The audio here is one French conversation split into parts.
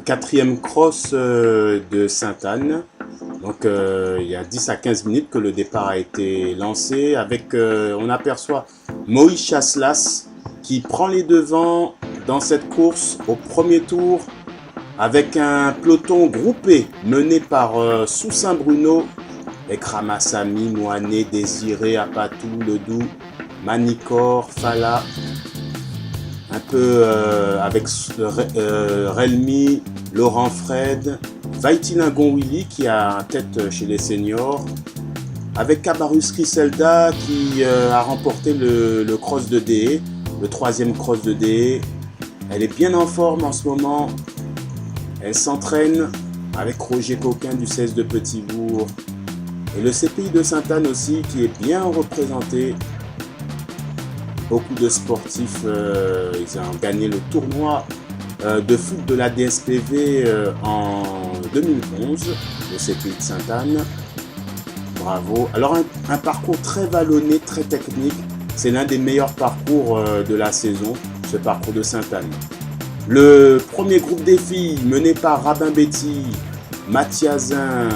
quatrième cross de Sainte-Anne. Donc il y a 10 à 15 minutes que le départ a été lancé avec, on aperçoit Moïse Chasselas qui prend les devants dans cette course au premier tour avec un peloton groupé mené par Soussin Bruno, avec Ramassami, Moané, Désiré, Apatou, Ledoux, Manicor, Fala, un peu avec Relmi, Laurent Fred, Vaitilin Gonwili qui a tête chez les seniors, avec Cabarus Griselda qui a remporté le cross de DE, le troisième cross de DE. Elle est bien en forme en ce moment, elle s'entraîne avec Roger Coquin du 16 de Petitbourg et le CPI de Sainte-Anne aussi qui est bien représenté. Beaucoup de sportifs, ils ont gagné le tournoi de foot de la DSPV en 2011, le CPI de Sainte-Anne. Bravo. Alors un parcours très vallonné, très technique. C'est l'un des meilleurs parcours de la saison, ce parcours de Sainte-Anne. Le premier groupe des filles mené par Rabin Betty, Mathiazin,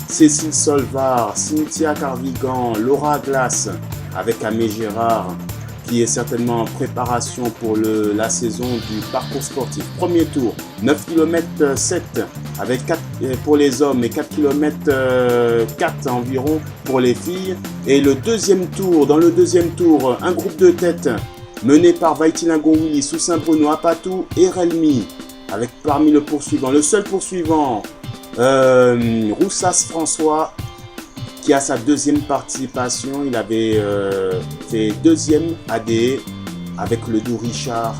Cécile Solvar, Cynthia Carvigan, Laura Glace avec Amé Gérard qui est certainement en préparation pour la saison du parcours sportif. Premier tour, 9 km 7 avec 4 pour les hommes et 4 km 4 environ pour les filles. Et le deuxième tour, dans le deuxième tour, un groupe de tête mené par Vaitilin Gonwili, Soussin Bruno, Apatou et Relmi, avec parmi le poursuivant, le seul poursuivant, Roussas François, qui a sa deuxième participation. Il avait fait deuxième ADE avec le Doux Richard,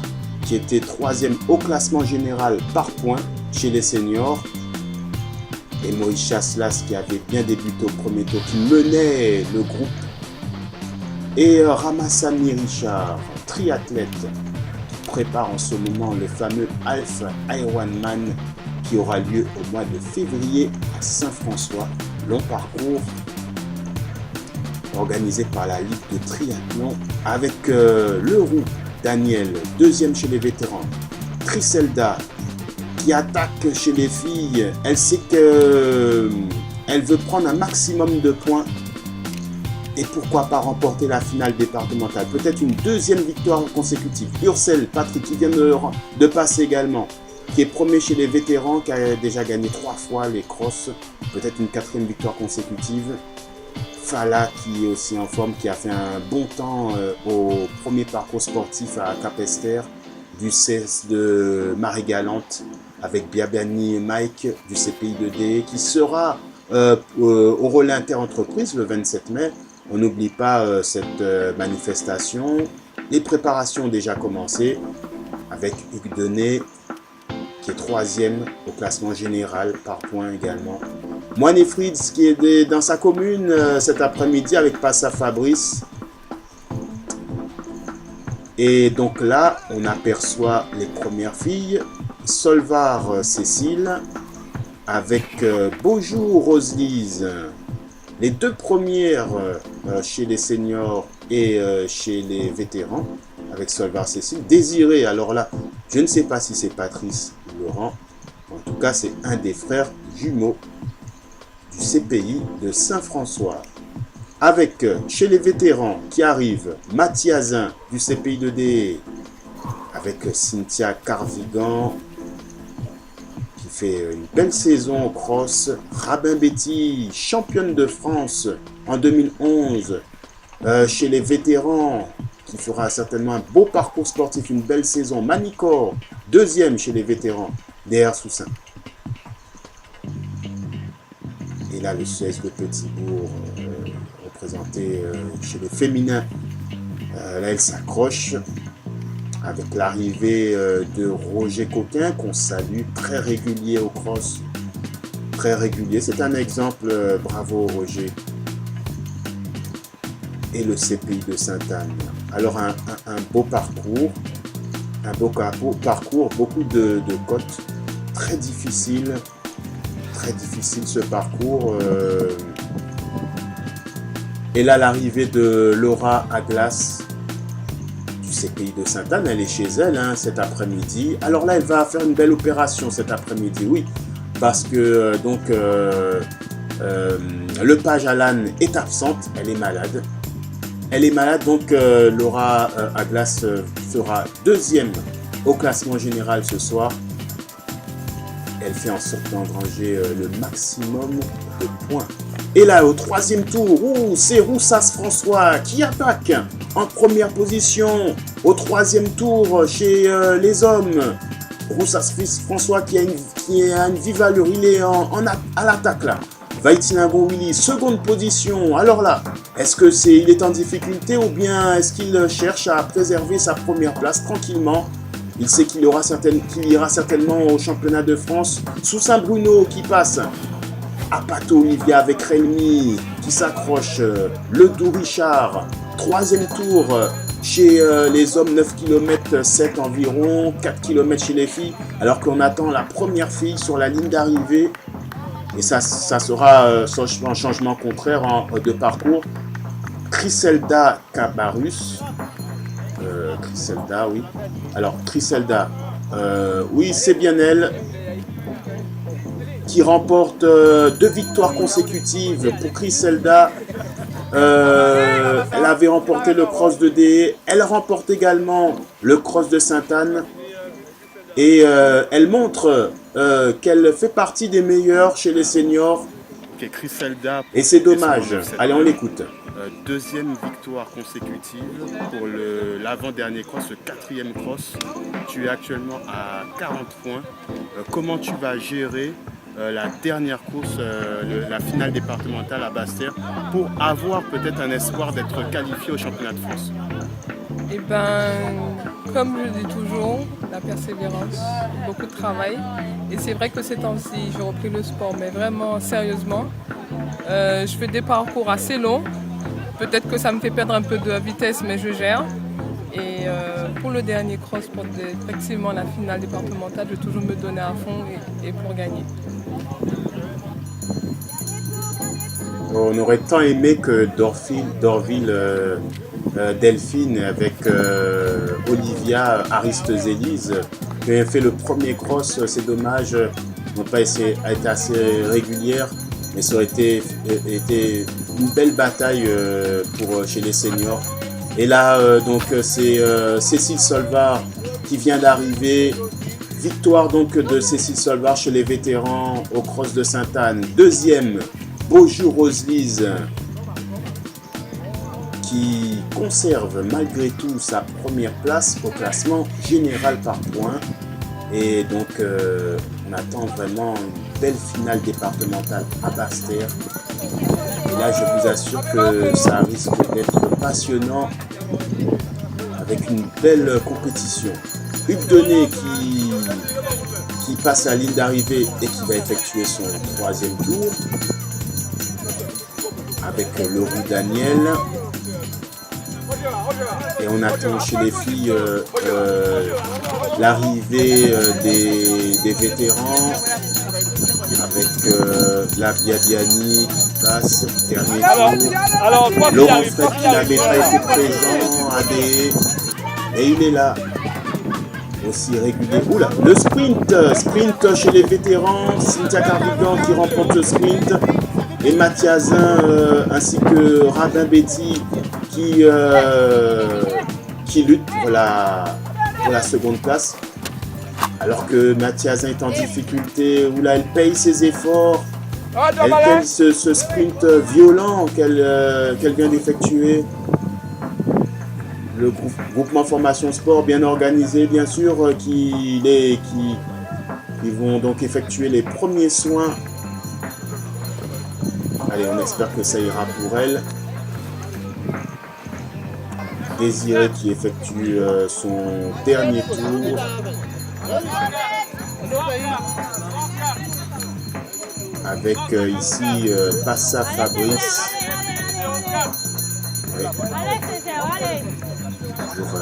qui était troisième au classement général par points chez les seniors. Et Moïse Chasselas qui avait bien débuté au premier tour, qui menait le groupe. Et Ramassami Richard, triathlète, qui prépare en ce moment le fameux Half Ironman qui aura lieu au mois de février à Saint-François. Long parcours organisé par la Ligue de triathlon avec Leroux Daniel, deuxième chez les vétérans. Griselda qui attaque chez les filles. Elle sait qu'elle veut prendre un maximum de points et pourquoi pas remporter la finale départementale. Peut-être une deuxième victoire consécutive. Ursel Patrick qui vient de passer également, qui est premier chez les vétérans, qui a déjà gagné 3 fois les crosses. Peut-être une quatrième victoire consécutive. Fala qui est aussi en forme, qui a fait un bon temps au premier parcours sportif à Capesterre du 16 de Marie-Galante avec Biabani Mike du CPI de DE qui sera au relais interentreprise le 27 mai. On n'oublie pas cette manifestation. Les préparations ont déjà commencé avec Hugues Denet qui est troisième au classement général par points également. Moine Fritz qui est dans sa commune cet après-midi avec Passa Fabrice. Et donc là, on aperçoit les premières filles. Solvar Cécile avec Beaujour Roselise. Les deux premières chez les seniors et chez les vétérans avec Solvar Cécile. Désiré, alors là, je ne sais pas si c'est Patrice ou Laurent. En tout cas, c'est un des frères jumeaux du CPI de Saint-François. Avec, chez les vétérans qui arrivent, Mathiazin du CPI de DE, avec Cynthia Carvigan, qui fait une belle saison au cross. Rabin Betty, championne de France en 2011, chez les vétérans, qui fera certainement un beau parcours sportif, une belle saison. Manicor, deuxième chez les vétérans, derrière Soussin. Et là, le 16 de Petitbourg, représenté chez les féminins. Là, elle s'accroche avec l'arrivée de Roger Coquin, qu'on salue, très régulier au cross. Très régulier. C'est un exemple. Bravo, Roger. Et le CPI de Sainte-Anne. Alors, un beau parcours. Un beau parcours, beaucoup de côtes. Très difficile. Très difficile ce parcours. Et là, l'arrivée de Laura Aglas du CPI de Sainte-Anne, elle est chez elle hein, cet après-midi. Alors là, elle va faire une belle opération cet après-midi, oui, parce que le page Alan est absente, elle est malade. Elle est malade, donc Laura Aglas sera deuxième au classement général ce soir. Elle fait en sorte d'engranger le maximum de points. Et là, au troisième tour, c'est Roussas François qui attaque en première position. Au troisième tour, chez les hommes, Roussas François qui a une vive allure. Il est à l'attaque là. Vaïtinabo Willy, seconde position. Alors là, est-ce que il est en difficulté ou bien est-ce qu'il cherche à préserver sa première place tranquillement? Il sait qu'il ira certainement au championnat de France. Sous Saint-Bruno qui passe. Apato Olivia avec Relmi qui s'accroche. Le Doux Richard. Troisième tour chez les hommes, 9 km 7 environ. 4 km chez les filles. Alors qu'on attend la première fille sur la ligne d'arrivée. Et ça sera un changement contraire de parcours. Criselda Cabarus. Criselda, oui. Alors, Criselda, oui, c'est bien elle qui remporte 2 victoires consécutives pour Criselda. Elle avait remporté le cross de DE. Elle remporte également le cross de Sainte-Anne. Et elle montre qu'elle fait partie des meilleurs chez les seniors. Okay, Criselda, et c'est dommage. Allez, on l'écoute. Deuxième victoire consécutive pour l'avant-dernier cross, le 4e cross. Tu es actuellement à 40 points. Comment tu vas gérer la dernière course, la finale départementale à Basse-Terre, pour avoir peut-être un espoir d'être qualifié au championnat de France? Eh bien, comme je dis toujours, la persévérance, beaucoup de travail. Et c'est vrai que ces temps-ci, j'ai repris le sport, mais vraiment sérieusement. Je fais des parcours assez longs. Peut-être que ça me fait perdre un peu de vitesse, mais je gère. Et pour le dernier cross, pour effectivement la finale départementale, je vais toujours me donner à fond et pour gagner. On aurait tant aimé que Dorville Delphine avec Olivia Aristezélise qui avait fait le premier cross. C'est dommage, n'ont pas été assez régulières, mais ça aurait été une belle bataille chez les seniors. Et là, donc c'est Cécile Solvar qui vient d'arriver. Victoire donc de Cécile Solvar chez les vétérans au cross de Sainte-Anne. Deuxième, Beaujou Roselise qui conserve malgré tout sa première place au classement général par points. Et donc on attend vraiment une belle finale départementale à Basse-Terre. Et là, je vous assure que ça risque d'être passionnant avec une belle compétition. Hugues Donné qui passe à la ligne d'arrivée et qui va effectuer son 3e tour avec le roux Daniel. Et on attend chez les filles l'arrivée des vétérans avec la Biabiani qui passe, dernier tour. Laurent Fred qui n'avait pas été présent à DE. Et il est là. Aussi régulier. Oula, le sprint chez les vétérans. Cynthia Cardigan qui remporte le sprint. Et Mathiazin ainsi que Radin Betty qui lutte pour la seconde place. Alors que Mathiazin est en difficulté. Oula, elle paye ses efforts. Elle paye ce sprint violent qu'elle vient d'effectuer. Le groupement Formation Sport bien organisé, bien sûr, qui vont donc effectuer les premiers soins. Allez, on espère que ça ira pour elle. Désiré qui effectue son dernier tour. Avec ici Passa Fabrice. Ouais. Toujours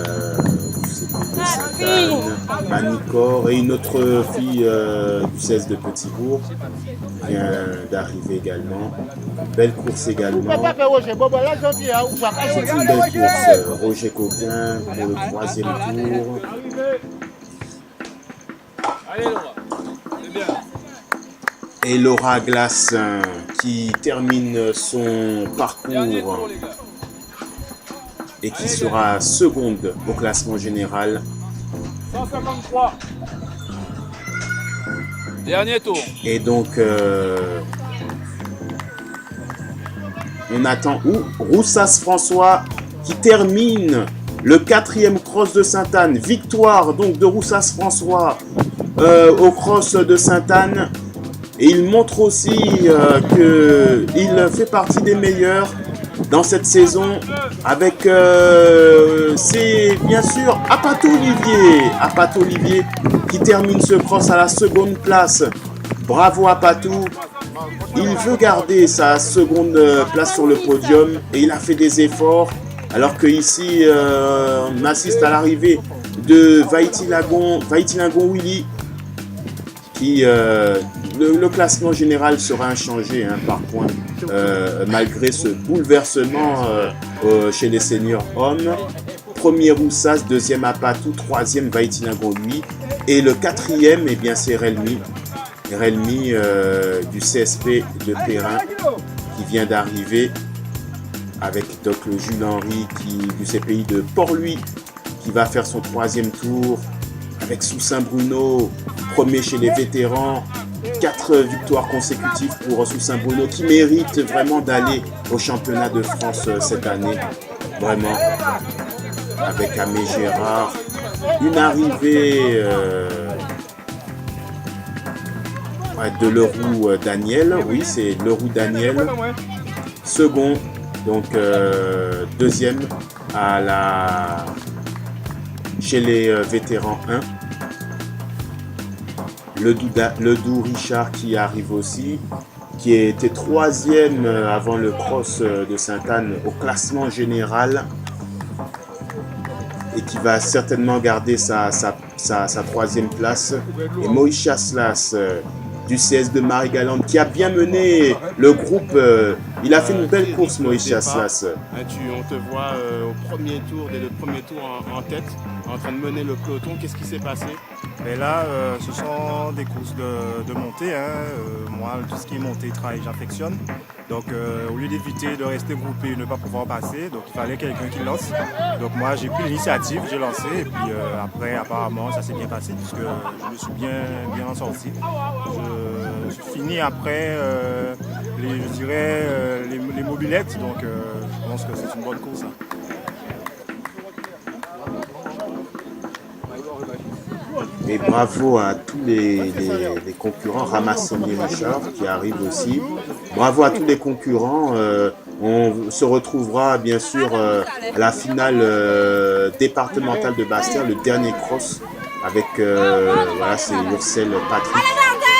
CP de Sainte-Anne, Manicor et une autre fille du 16 de Petit-Bourg vient d'arriver également. Belle course également. C'est une belle course. Roger Coquin pour le 3e tour. Et Laura Glace qui termine son parcours et qui sera seconde au classement général. 153. Dernier tour. Et donc, on attend Roussas François qui termine le 4e cross de Sainte-Anne. Victoire donc de Roussas François au cross de Sainte-Anne. Et il montre aussi qu'il fait partie des meilleurs dans cette saison avec, c'est bien sûr Apato Olivier qui termine ce cross à la seconde place. Bravo Apato. Il veut garder sa seconde place sur le podium et il a fait des efforts. Alors que ici, on assiste à l'arrivée de Vaïti-Lagon Willy qui le classement général sera inchangé par points malgré ce bouleversement chez les seniors hommes. Premier Roussas, deuxième Apatou, troisième Vaïti-Lagon lui et le 4e, eh bien c'est Relmi du CSP de Perrin qui vient d'arriver avec donc le Jules Henry du CPI de Port-Louis qui va faire son 3e tour avec Soussaint Bruno, premier chez les vétérans, 4 victoires consécutives pour Soussaint Bruno qui mérite vraiment d'aller au championnat de France cette année, vraiment, avec Amé Gérard, une arrivée de Leroux Daniel, oui c'est Leroux Daniel, second, donc deuxième chez les vétérans 1. Le Doux Richard qui arrive aussi, qui était 3e avant le cross de Sainte-Anne au classement général et qui va certainement garder sa 3e place. Et Moïse Chasselas du CS de Marie-Galante qui a bien mené le groupe. Il a fait une belle course, Moïse Chasselas. On te voit au premier tour, dès le premier tour en tête, en train de mener le peloton. Qu'est-ce qui s'est passé? Mais là, ce sont des courses de montée. Moi, tout ce qui est montée, trail, j'affectionne. Donc, au lieu d'éviter de rester groupé et ne pas pouvoir passer, donc il fallait quelqu'un qui lance. Donc, moi, j'ai pris l'initiative, j'ai lancé. Et puis, après, apparemment, ça s'est bien passé puisque je me suis bien sorti. Je finis après, les mobilettes. Donc, je pense que c'est une bonne course. Et bravo à tous les concurrents, Ramassoni Richard qui arrive aussi. Bravo à tous les concurrents. On se retrouvera bien sûr à la finale départementale de Bastia, le dernier cross avec voilà, c'est Ursel Patrick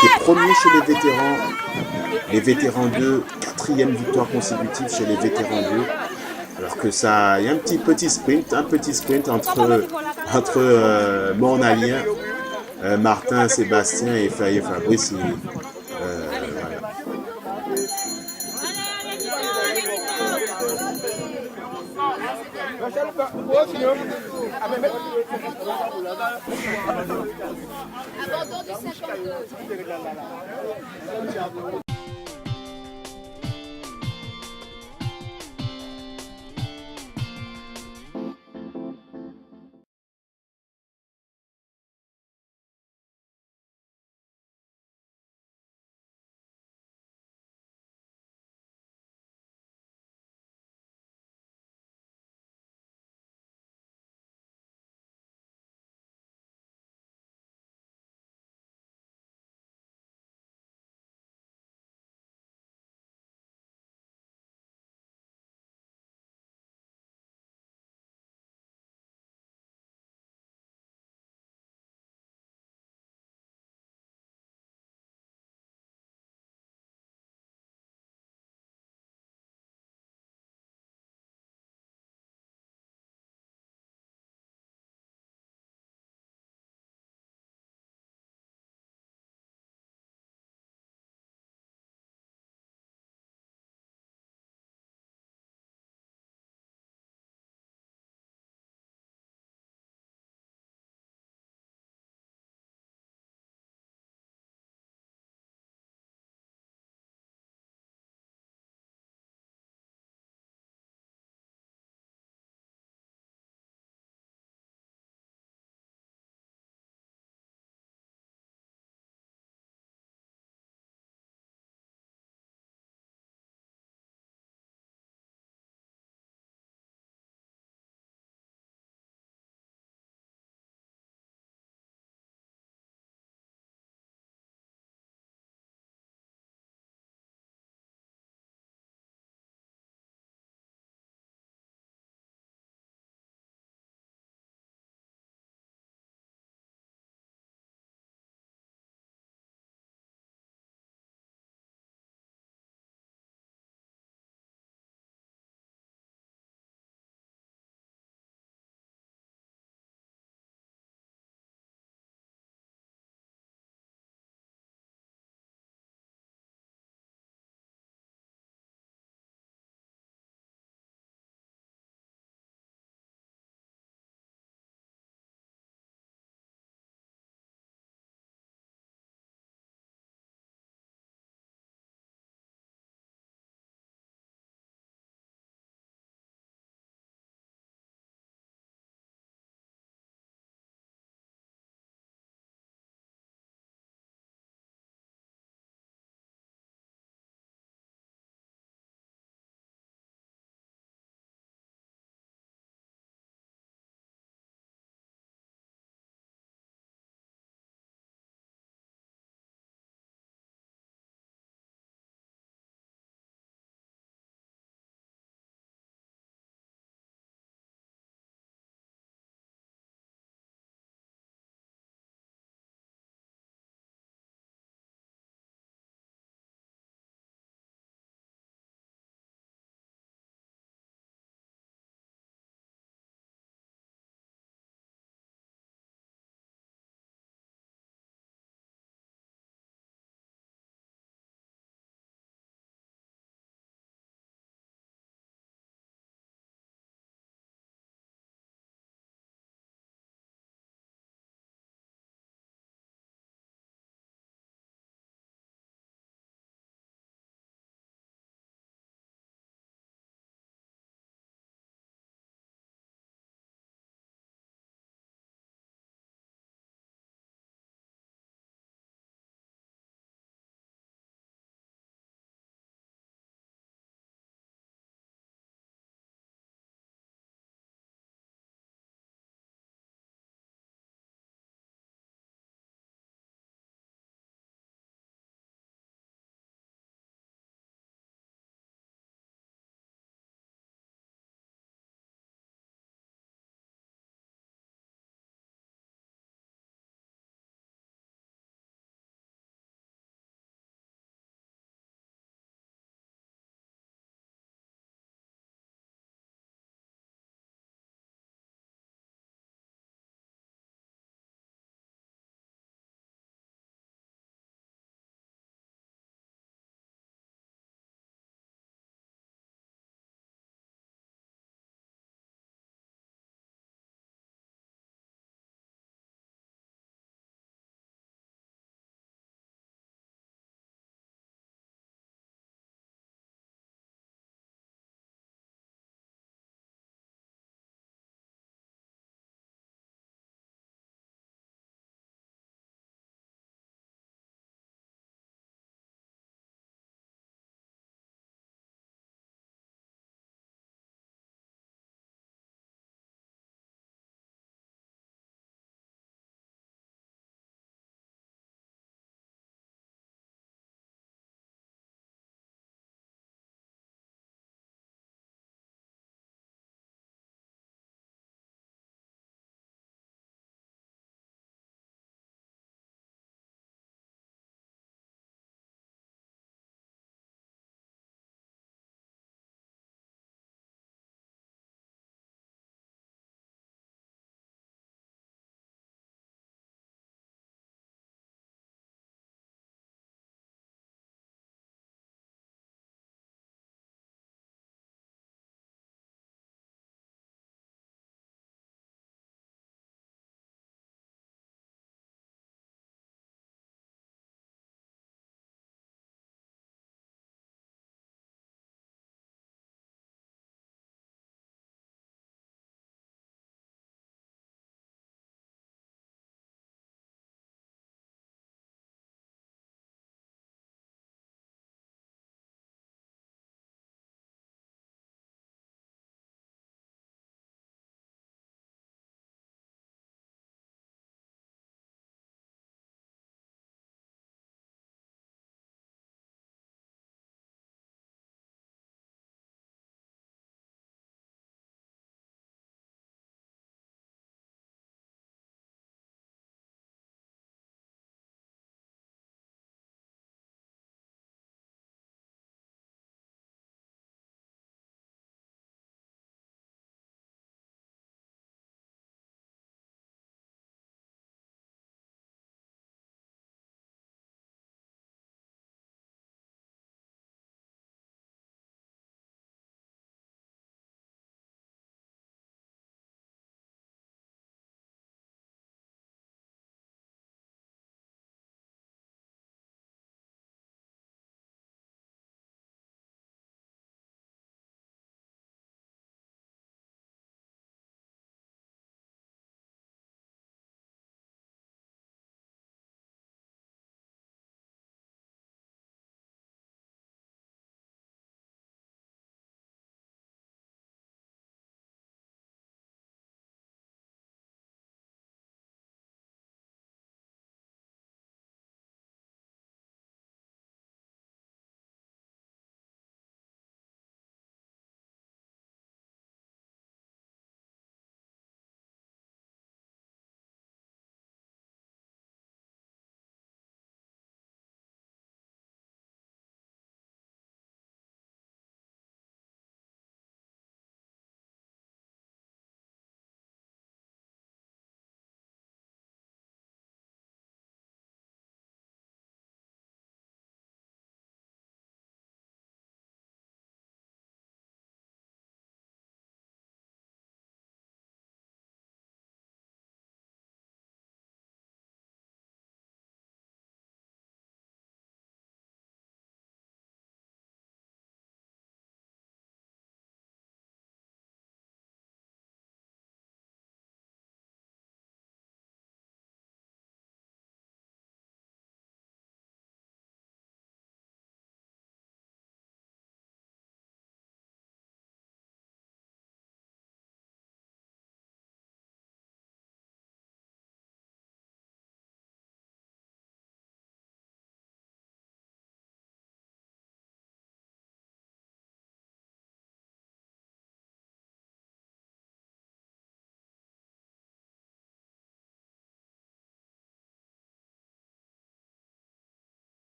qui est premier chez les vétérans 2, 4e victoire consécutive chez les vétérans 2. Alors que ça, il y a un petit sprint entre Mornalien, Martin, Sébastien et Fabrice. Voilà.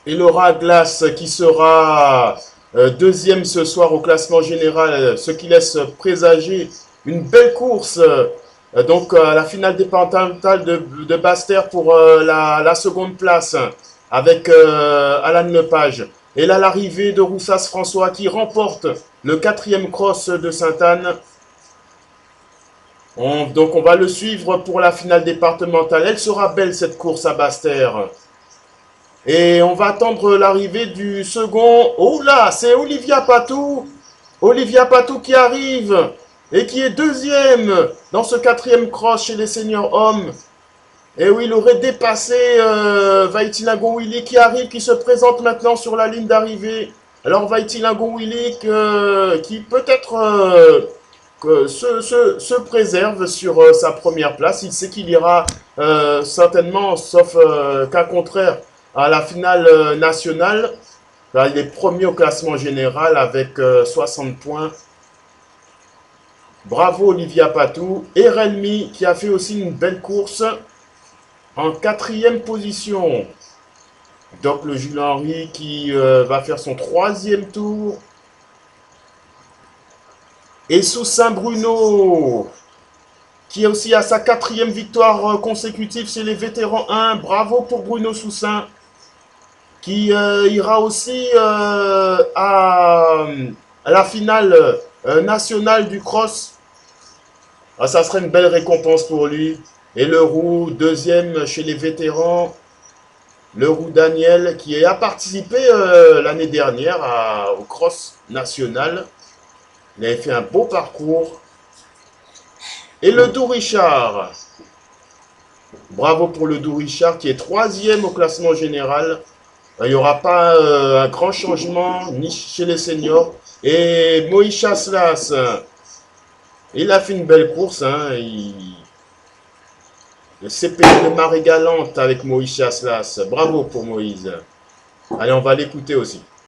Et Laura Glace qui sera deuxième ce soir au classement général, ce qui laisse présager une belle course donc à la finale départementale de Basse-Terre pour la seconde place avec Alan Lepage. Et là l'arrivée de Roussas François qui remporte le 4e cross de Sainte-Anne. Donc on va le suivre pour la finale départementale. Elle sera belle cette course à Basse-Terre. Et on va attendre l'arrivée du second. Oh là, c'est Olivia Patou. Olivia Patou qui arrive et qui est deuxième dans ce 4e cross chez les seniors hommes. Et oui, il aurait dépassé Vaitilingo Willy qui arrive, qui se présente maintenant sur la ligne d'arrivée. Alors Vaitilingo Willy qui peut-être se préserve sur sa première place. Il sait qu'il ira certainement, sauf cas contraire, à la finale nationale. Là, il est premier au classement général avec 60 points. Bravo Olivia Patou. Et Relmi qui a fait aussi une belle course en 4e position. Donc le Jules Henry qui va faire son 3e tour. Et Soussin Bruno qui est aussi à sa 4e victoire consécutive chez les vétérans 1. Bravo pour Bruno Soussin qui ira aussi à la finale nationale du cross. Ah, ça serait une belle récompense pour lui. Et le Roux, deuxième chez les vétérans. Le Roux Daniel qui a participé l'année dernière au cross national. Il avait fait un beau parcours. Et le Doux Richard. Bravo pour le Doux Richard qui est 3e au classement général. Il n'y aura pas un grand changement ni chez les seniors. Et Moïse Chasselas, il a fait une belle course. Hein. Le CP de Marie Galante avec Moïse Chasselas. Bravo pour Moïse. Allez, on va l'écouter aussi.